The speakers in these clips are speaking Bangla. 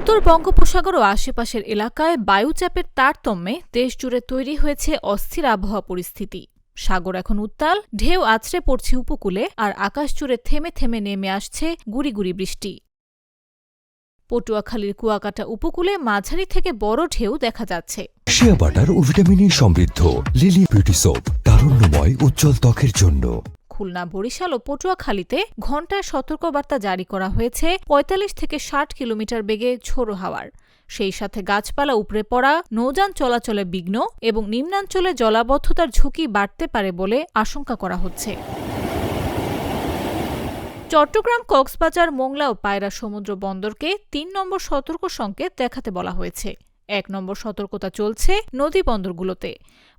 উত্তর বঙ্গোপসাগর ও আশেপাশের এলাকায় বায়ুচাপের তারতম্যে দেশজুড়ে তৈরি হয়েছে অস্থির আবহাওয়া পরিস্থিতি। সাগর এখন উত্তাল, ঢেউ আছড়ে পড়ছে উপকূলে, আর আকাশ জুড়ে থেমে থেমে নেমে আসছে গুড়ি গুড়ি বৃষ্টি। পটুয়াখালীর কুয়াকাটা উপকূলে মাঝারি থেকে বড় ঢেউ দেখা যাচ্ছে। শিয়া বাটার ও ভিটামিনে সমৃদ্ধ লিলি বিউটি সোপ, তারুণ্যময় উজ্জ্বল ত্বকের জন্য। খুলনা, বরিশাল ও পটুয়াখালীতে ঘণ্টায় সতর্কবার্তা জারি করা হয়েছে ৪৫ থেকে ৬০ কিলোমিটার বেগে ঝোড়ো হাওয়ার। সেই সাথে গাছপালা উপড়ে পড়া, নৌযান চলাচলে বিঘ্ন এবং নিম্নাঞ্চলে জলাবদ্ধতার ঝুঁকি বাড়তে পারে বলে আশঙ্কা করা হচ্ছে। চট্টগ্রাম, কক্সবাজার, মোংলা ও পায়রা সমুদ্র বন্দরকে ৩ নম্বর সতর্ক সংকেত দেখাতে বলা হয়েছে। ১ নম্বর সতর্কতা চলছে নদী বন্দরগুলোতে।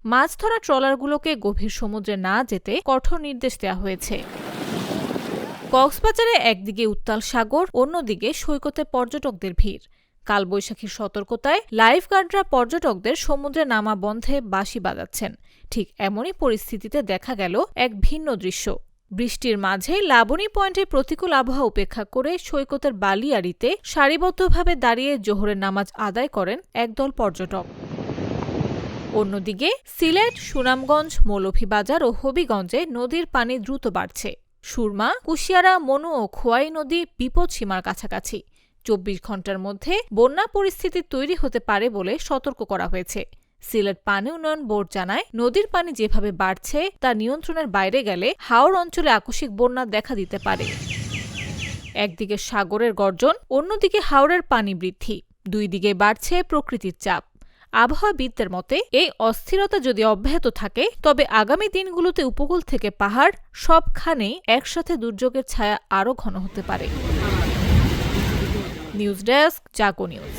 মাছ ধরা ট্রলারগুলোকে গভীর সমুদ্রে না যেতে কঠোর নির্দেশ দেওয়া হয়েছে। কক্সবাজারে একদিকে উত্তাল সাগর, অন্যদিকে সৈকতে পর্যটকদের ভিড়। কালবৈশাখীর সতর্কতায় লাইফগার্ডরা পর্যটকদের সমুদ্রে নামা বন্ধে বাঁশি বাজাচ্ছেন। ঠিক এমনই পরিস্থিতিতে দেখা গেল এক ভিন্ন দৃশ্য। বৃষ্টির মাঝে লাবণী পয়েন্টে প্রতিকূল আবহাওয়া উপেক্ষা করে সৈকতের বালিয়াড়িতে সারিবদ্ধভাবে দাঁড়িয়ে জোহরের নামাজ আদায় করেন একদল পর্যটক। অন্যদিকে সিলেট, সুনামগঞ্জ, মৌলভীবাজার ও হবিগঞ্জে নদীর পানি দ্রুত বাড়ছে। সুরমা, কুশিয়ারা, মনু ও খোয়াই নদী বিপদসীমার কাছাকাছি। ২৪ ঘণ্টার মধ্যে বন্যা পরিস্থিতি তৈরি হতে পারে বলে সতর্ক করা হয়েছে। সিলেট পানি উন্নয়ন বোর্ড জানায়, নদীর পানি যেভাবে বাড়ছে তা নিয়ন্ত্রণের বাইরে গেলে হাওর অঞ্চলে আকস্মিক বন্যা দেখা দিতে পারে। একদিকে সাগরের গর্জন, অন্যদিকে হাওরের পানি বৃদ্ধি, দুই দিকে বাড়ছে প্রকৃতির চাপ। আবহাওয়াবিদদের মতে, এই অস্থিরতা যদি অব্যাহত থাকে তবে আগামী দিনগুলোতে উপকূল থেকে পাহাড় সবখানেই একসাথে দুর্যোগের ছায়া আরও ঘন হতে পারে। নিউজ ডেস্ক, জাগো নিউজ।